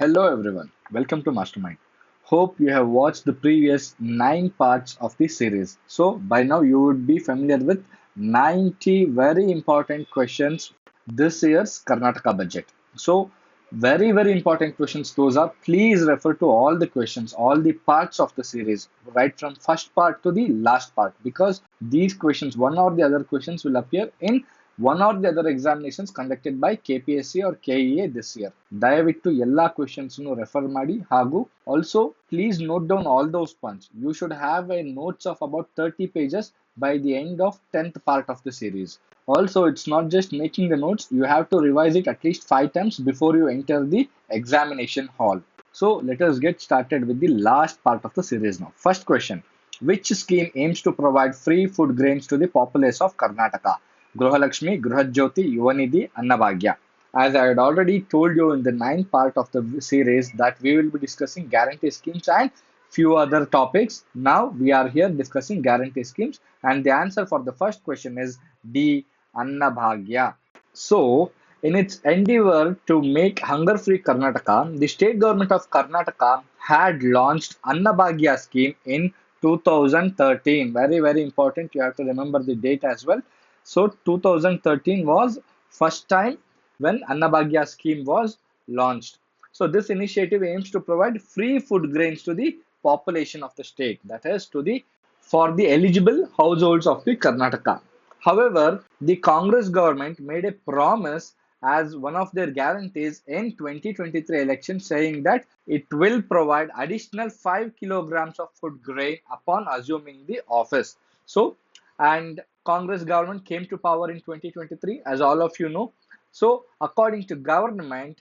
Hello everyone, welcome to Mastermind. Hope you have watched the previous 9 parts of the series. So, by now you would be familiar with 90 very important questions this year's Karnataka budget. So, very important questions those are. Please refer to all the questions, all the parts of the series, right from first part to the last part, because these questions, one or the other questions, will appear in one or the other examinations conducted by KPSC or KEA this year. ದಯವಿಟ್ಟು ಎಲ್ಲ questions refer ಮಾಡಿ ಹಾಗೂ also please note down all those points. You should have a notes of about 30 pages by the end of 10th part of the series. Also, it's not just making the notes, you have to revise it at least 5 times before you enter the examination hall. So let us get started with the last part of the series now. First question: which scheme aims to provide free food grains to the populace of Karnataka? Gruhalakshmi, Gruha Jyothi, Yuvanidhi, Anabhagya. As I had already told you in the ninth part of the series that we will be discussing guarantee schemes and few other topics. Now we are here discussing guarantee schemes, and the answer for the first question is D. Anabhagya. So, in its endeavor to make hunger-free Karnataka, the state government of Karnataka had launched Anabhagya scheme in 2013. Very important. You have to remember the date as well. So 2013 was first time when Anabhagya scheme was launched. So this initiative aims to provide free food grains to the population of the state, that is to the for the eligible households of the Karnataka. However, the Congress government made a promise as one of their guarantees in 2023 election, saying that it will provide additional 5 kilograms of food grain upon assuming the office. So, and Congress government came to power in 2023, as all of you know. So, according to government,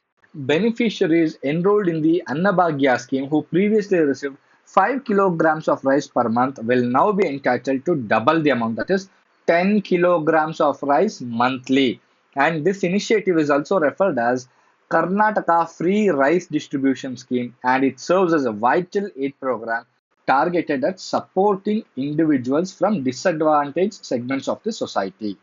beneficiaries enrolled in the Anabhagya scheme who previously received 5 kilograms of rice per month will now be entitled to double the amount, that is 10 kilograms of rice monthly. And this initiative is also referred as Karnataka Free Rice Distribution Scheme, and it serves as a vital aid program targeted at supporting individuals from disadvantaged segments of the society.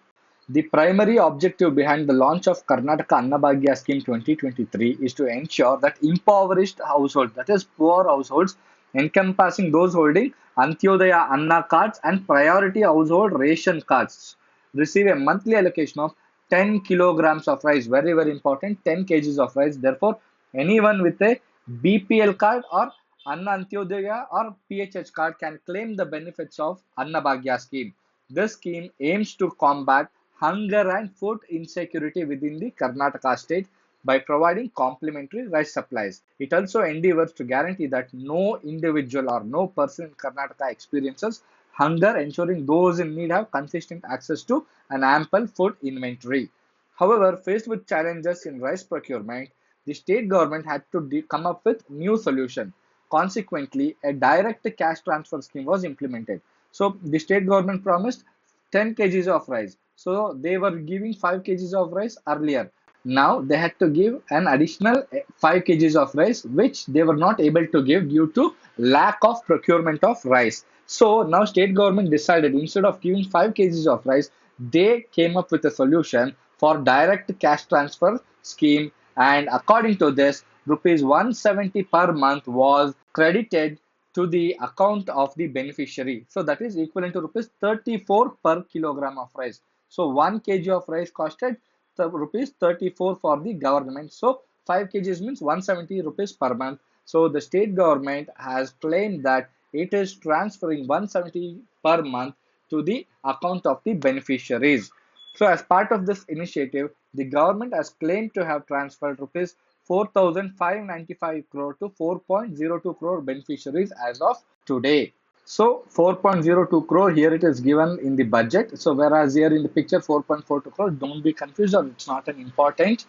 The primary objective behind the launch of Karnataka Annabhagya Scheme 2023 is to ensure that impoverished households, that is poor households, encompassing those holding Antyodaya Anna cards and priority household ration cards, receive a monthly allocation of 10 kilograms of rice. Very important, 10 kgs of rice. Therefore, anyone with a BPL card or Anna Antyodaya or PHH card can claim the benefits of Annabhagya scheme. This scheme aims to combat hunger and food insecurity within the Karnataka state by providing complementary rice supplies. It also endeavors to guarantee that no individual or no person in Karnataka experiences hunger, ensuring those in need have consistent access to an ample food inventory. However, faced with challenges in rice procurement, the state government had to come up with new solution. Consequently, a direct cash transfer scheme was implemented. So the state government promised 10 kgs of rice. So they were giving 5 kgs of rice earlier. Now they had to give an additional 5 kgs of rice, which they were not able to give due to lack of procurement of rice. So now state government decided instead of giving 5 kgs of rice, they came up with a solution for direct cash transfer scheme, and according to this, rupees 170 per month was credited to the account of the beneficiary. So that is equivalent to rupees 34 per kilogram of rice. So 1 kg of rice costed rupees 34 for the government. So 5 kgs means 170 rupees per month. So the state government has claimed that it is transferring 170 per month to the account of the beneficiaries. So as part of this initiative, the government has claimed to have transferred rupees 4,595 crore to 4.02 crore beneficiaries as of today. So 4.02 crore here it is given in the budget. So whereas here in the picture 4.42 crore, don't be confused, or it's not an important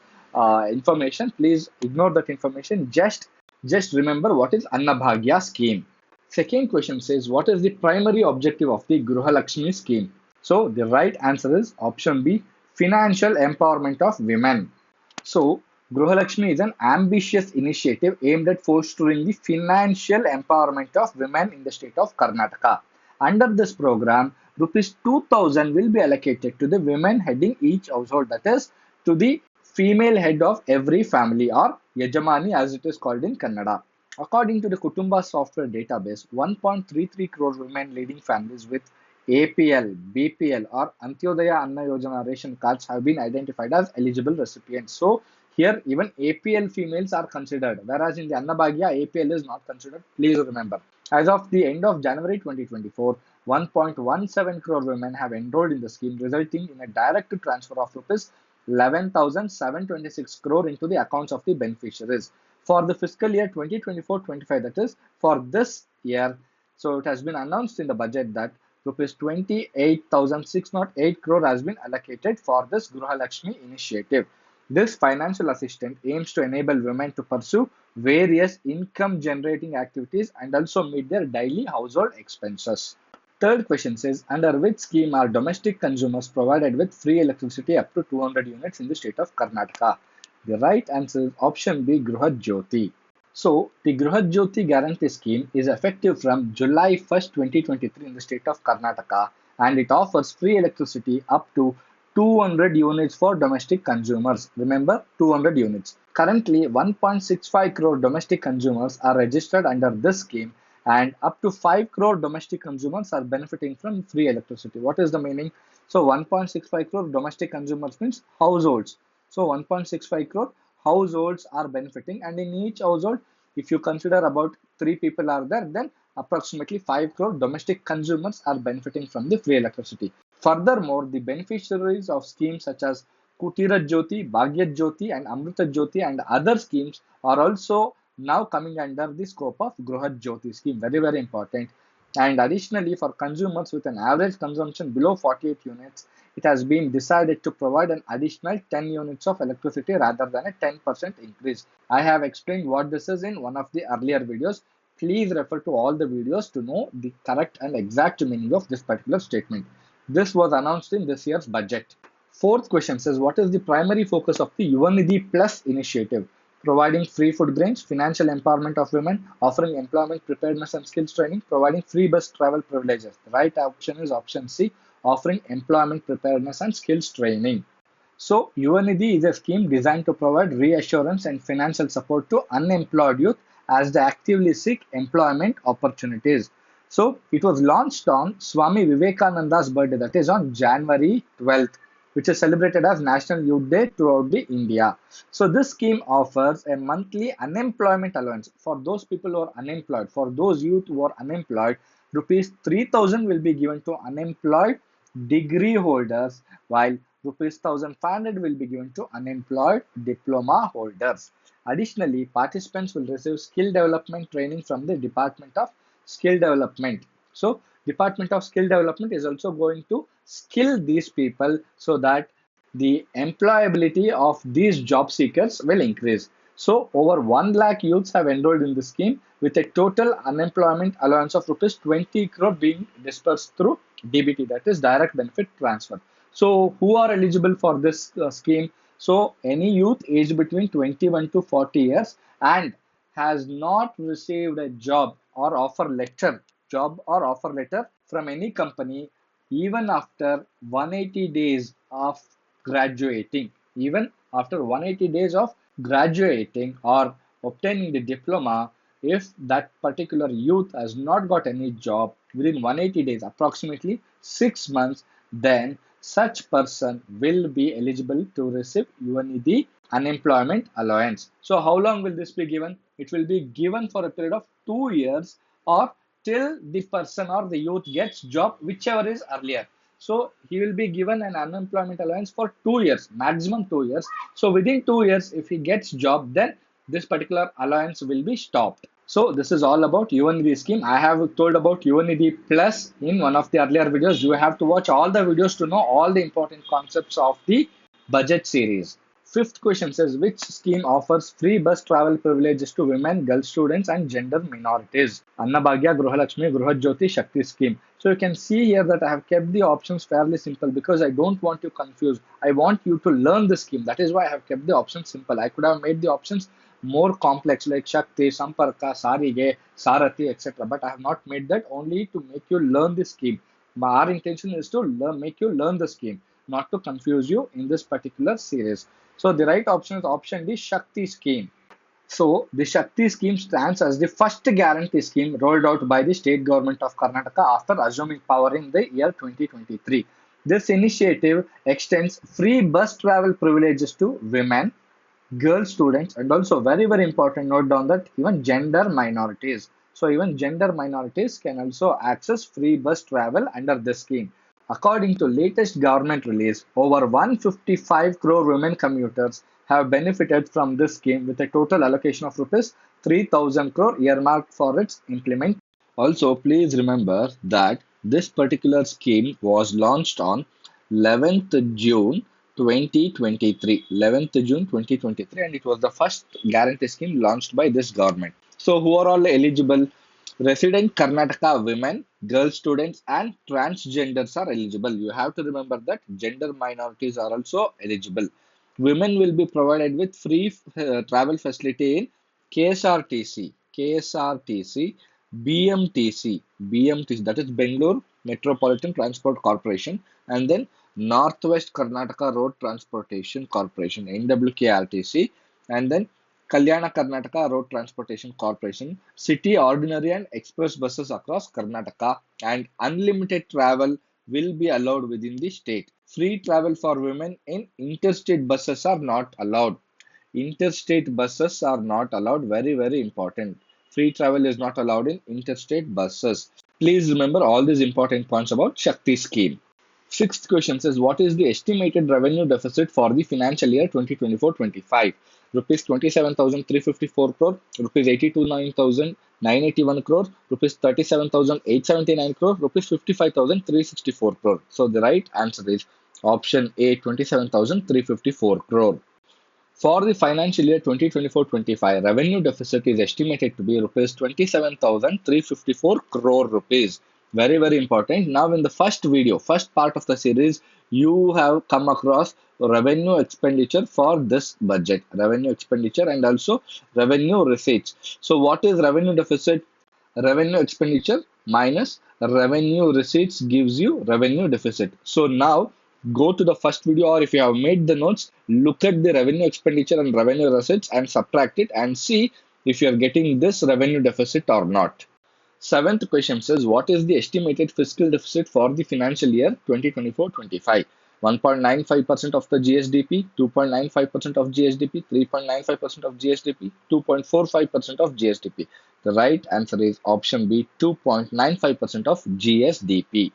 information. Please ignore that information. Just remember what is Annabhagya scheme. Second question says, what is the primary objective of the Gruhalakshmi scheme? So the right answer is option B, financial empowerment of women. So Gruhalakshmi is an ambitious initiative aimed at fostering the financial empowerment of women in the state of Karnataka. Under this program, rupees 2,000 will be allocated to the women heading each household, that is to the female head of every family or Yajamani as it is called in Kannada. According to the Kutumba software database, 1.33 crore women leading families with APL, BPL or Antyodaya Anna Yojana ration cards have been identified as eligible recipients. So here even APL females are considered, whereas in the Anabhagya APL is not considered. Please remember. As of the end of January 2024, 1.17 crore women have enrolled in the scheme, resulting in a direct transfer of rupees 11,726 crore into the accounts of the beneficiaries. For the fiscal year 2024-25, that is for this year, so it has been announced in the budget that rupees 28,608 crore has been allocated for this Gruhalakshmi initiative. This financial assistance aims to enable women to pursue various income generating activities and also meet their daily household expenses. Third question says, under which scheme are domestic consumers provided with free electricity up to 200 units in the state of Karnataka? The right answer is option B, Gruha Jyothi. So, the Gruha Jyothi guarantee scheme is effective from July 1st, 2023 in the state of Karnataka, and it offers free electricity up to 200 units for domestic consumers. Remember, 200 units. Currently, 1.65 crore domestic consumers are registered under this scheme, and up to 5 crore domestic consumers are benefiting from free electricity. What is the meaning? So 1.65 crore domestic consumers means households. So 1.65 crore households are benefiting, and in each household, if you consider about 3 people are there, then approximately 5 crore domestic consumers are benefiting from the free electricity. Furthermore, the beneficiaries of schemes such as Kutira Jyothi, Bhagya Jyothi and Amrita Jyothi and other schemes are also now coming under the scope of Gruha Jyothi scheme. Very, very important. And additionally, for consumers with an average consumption below 48 units, it has been decided to provide an additional 10 units of electricity rather than a 10% increase. I have explained what this is in one of the earlier videos. Please refer to all the videos to know the correct and exact meaning of this particular statement. This was announced in this year's budget. Fourth question says, what is the primary focus of the Yuvanidhi Plus initiative? Providing free food grains, financial empowerment of women, offering employment preparedness and skills training, providing free bus travel privileges. The right option is option C, offering employment preparedness and skills training. So, Yuvanidhi is a scheme designed to provide reassurance and financial support to unemployed youth as they actively seek employment opportunities. So, it was launched on Swami Vivekananda's birthday, that is on January 12th, which is celebrated as National Youth Day throughout the India. So, this scheme offers a monthly unemployment allowance for those people who are unemployed. For those youth who are unemployed, rupees 3,000 will be given to unemployed degree holders, while rupees 1,500 will be given to unemployed diploma holders. Additionally, participants will receive skill development training from the Department of Skill Development. So, Department of Skill Development is also going to skill these people so that the employability of these job seekers will increase. So, over 1 lakh youths have enrolled in the scheme with a total unemployment allowance of rupees 20 crore being dispersed through DBT, that is direct benefit transfer. So, who are eligible for this scheme? So, any youth aged between 21 to 40 years and has not received a job or offer letter from any company even after 180 days of graduating, even after 180 days of graduating or obtaining the diploma, if that particular youth has not got any job within 180 days, approximately 6 months, then such person will be eligible to receive Yuvanidhi unemployment allowance. So how long will this be given? It will be given for a period of 2 years or till the person or the youth gets job, whichever is earlier. So he will be given an unemployment allowance for 2 years, maximum 2 years. So within 2 years, if he gets job, then this particular allowance will be stopped. So this is all about Yuvanidhi scheme. I have told about Yuvanidhi Plus in one of the earlier videos. You have to watch all the videos to know all the important concepts of the budget series. Fifth question says, which scheme offers free bus travel privileges to women, girl students and gender minorities? Anabhagya, Gruhalakshmi, Gruha Jyothi, Shakti scheme. So you can see here that I have kept the options fairly simple because I don't want you confused. I want you to learn the scheme. That is why I have kept the options simple. I could have made the options more complex like Shakti, Samparka, Sarige, Sarathi, etc. But I have not made that, only to make you learn the scheme. Our intention is to make you learn the scheme, not to confuse you in this particular series. So the right option is option D, Shakti scheme. So, the Shakti scheme stands as the first guarantee scheme rolled out by the state government of Karnataka after assuming power in the year 2023. This initiative extends free bus travel privileges to women, girl students, and also very important note down that even gender minorities. So even gender minorities can also access free bus travel under this scheme. According to latest government release, over 155 crore women commuters have benefited from this scheme with a total allocation of rupees 3000 crore earmarked for its implementation. Also, please remember that this particular scheme was launched on 11th June 2023. 11th June 2023, and it was the first guarantee scheme launched by this government. So, who are all eligible? Resident Karnataka women, girl students, and transgenders are eligible. You have to remember that gender minorities are also eligible. Women will be provided with free travel facility in KSRTC, BMTC, that is Bangalore Metropolitan Transport Corporation, and then Northwest Karnataka Road Transportation Corporation, NWKRTC, and then Kalyana Karnataka Road Transportation Corporation, city ordinary and express buses across Karnataka, and unlimited travel will be allowed within the state. Free travel for women in interstate buses are not allowed. Interstate buses are not allowed. Very important. Free travel is not allowed in interstate buses. Please remember all these important points about Shakti scheme. Sixth question says, what is the estimated revenue deficit for the financial year 2024-25? Rupees 27,354 crore, rupees 82,981 crore, rupees 37,879 crore, rupees 55,364 crore. So the right answer is option A, 27,354 crore. For the financial year 2024-25, revenue deficit is estimated to be rupees 27,354 crore rupees. Very important. Now, in the first video, first part of the series, you have come across revenue expenditure for this budget, revenue expenditure and also revenue receipts. So, what is revenue deficit? Revenue expenditure minus revenue receipts gives you revenue deficit. So now go to the first video, or if you have made the notes, look at the revenue expenditure and revenue receipts and subtract it and see if you are getting this revenue deficit or not. Seventh question says, what is the estimated fiscal deficit for the financial year 2024-25? 1.95% of the GSDP, 2.95% of GSDP, 3.95% of GSDP, 2.45% of GSDP. The right answer is option B, 2.95% of GSDP.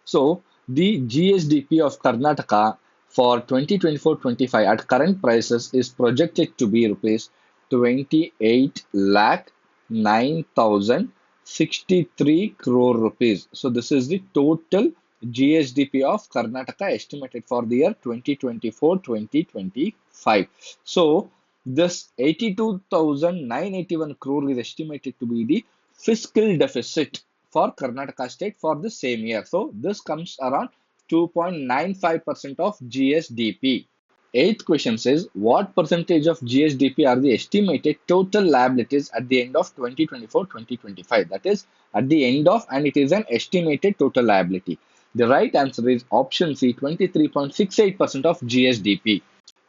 So, the GSDP of Karnataka for 2024-25 at current prices is projected to be rupees 28 lakh 9,063 crore rupees. So, this is the total GSDP of Karnataka estimated for the year 2024-2025. So, this 82,981 crore is estimated to be the fiscal deficit for Karnataka state for the same year. So, this comes around 2.95% of GSDP. Eighth question says, what percentage of GSDP are the estimated total liabilities at the end of 2024-2025? That is, at the end of, and it is an estimated total liability. The right answer is option C, 23.68% of GSDP.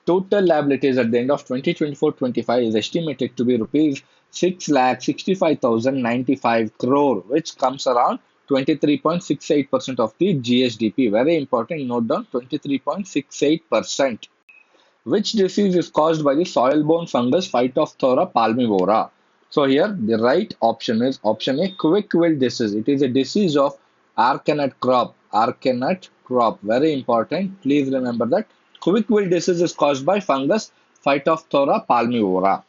Total liabilities at the end of 2024-25 is estimated to be rupees 6,65,095 crore, which comes around 23.68% of the GSDP. Very important, note down 23.68%. Which disease is caused by the soil-borne fungus Phytophthora palmivora? So here the right option is option A, quick wilt disease. It is a disease of arecanut crop. Arecanut crop. Very important. Please remember that. Quick wilt disease is caused by fungus Phytophthora palmivora.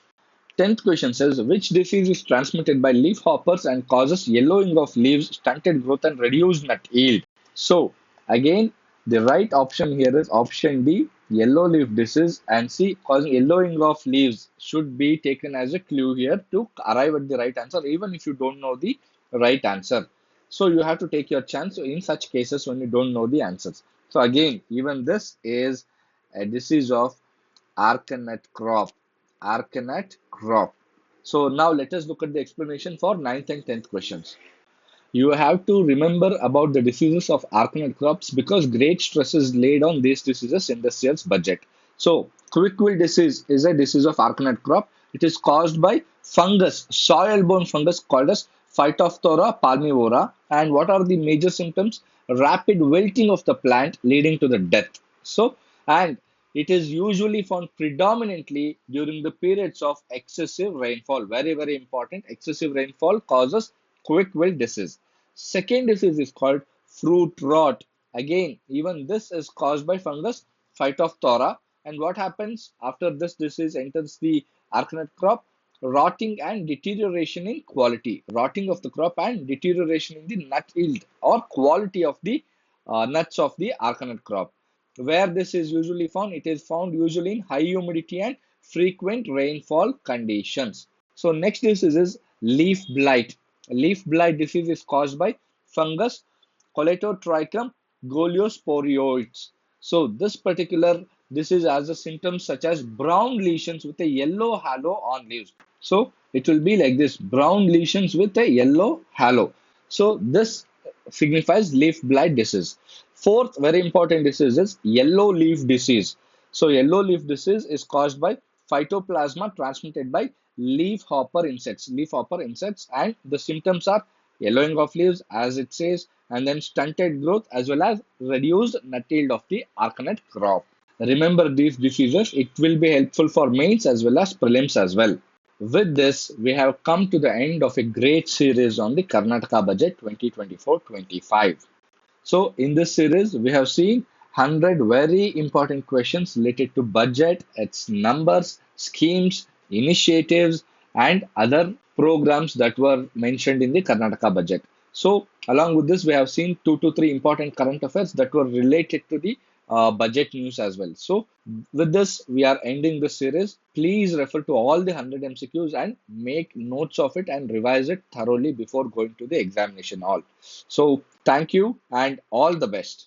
10th question says, which disease is transmitted by leaf hoppers and causes yellowing of leaves, stunted growth, and reduced nut yield? So, again, the right option here is option D, yellow leaf disease, and C, causing yellowing of leaves should be taken as a clue here to arrive at the right answer, even if you don't know the right answer. So, you have to take your chance in such cases when you don't know the answers. So, again, even this is a disease of arecanut crop. Arecanut crop. So now let us look at the explanation for 9th and 10th questions. You have to remember about the diseases of arecanut crops because great stress is laid on these diseases in this year's budget. So quick wilt disease is a disease of arecanut crop. It is caused by fungus, soil-borne fungus called as Phytophthora palmivora. And what are the major symptoms? Rapid wilting of the plant leading to the death. So, and it is usually found predominantly during the periods of excessive rainfall. Very, very important. Excessive rainfall causes quick wilt disease. Second disease is called fruit rot. Again, even this is caused by fungus Phytophthora. And what happens after this disease enters the arecanut crop? Rotting and deterioration in quality. Rotting of the crop and deterioration in the nut yield or quality of the nuts of the arecanut crop. Where this is usually found, it is found usually in high humidity and frequent rainfall conditions. So next disease is leaf blight. Leaf blight disease is caused by fungus Coletotrichum goliosporioides. So this particular disease has a symptoms such as brown lesions with a yellow halo on leaves. So it will be like this, brown lesions with a yellow halo. So this signifies leaf blight disease. Fourth very important disease is yellow leaf disease. So yellow leaf disease is caused by phytoplasma transmitted by leaf hopper insects. Leaf hopper insects, and the symptoms are yellowing of leaves as it says, and then stunted growth as well as reduced nut yield of the arecanut crop. Remember these diseases, it will be helpful for mains as well as prelims as well. With this, we have come to the end of a great series on the Karnataka Budget 2024-25. So in this series, we have seen 100 very important questions related to budget, its numbers, schemes, initiatives, and other programs that were mentioned in the Karnataka budget. So along with this, we have seen 2 to 3 important current affairs that were related to the budget news as well. So with this, we are ending this series. Please refer to all the 100 MCQs and make notes of it and revise it thoroughly before going to the examination hall. So thank you and all the best.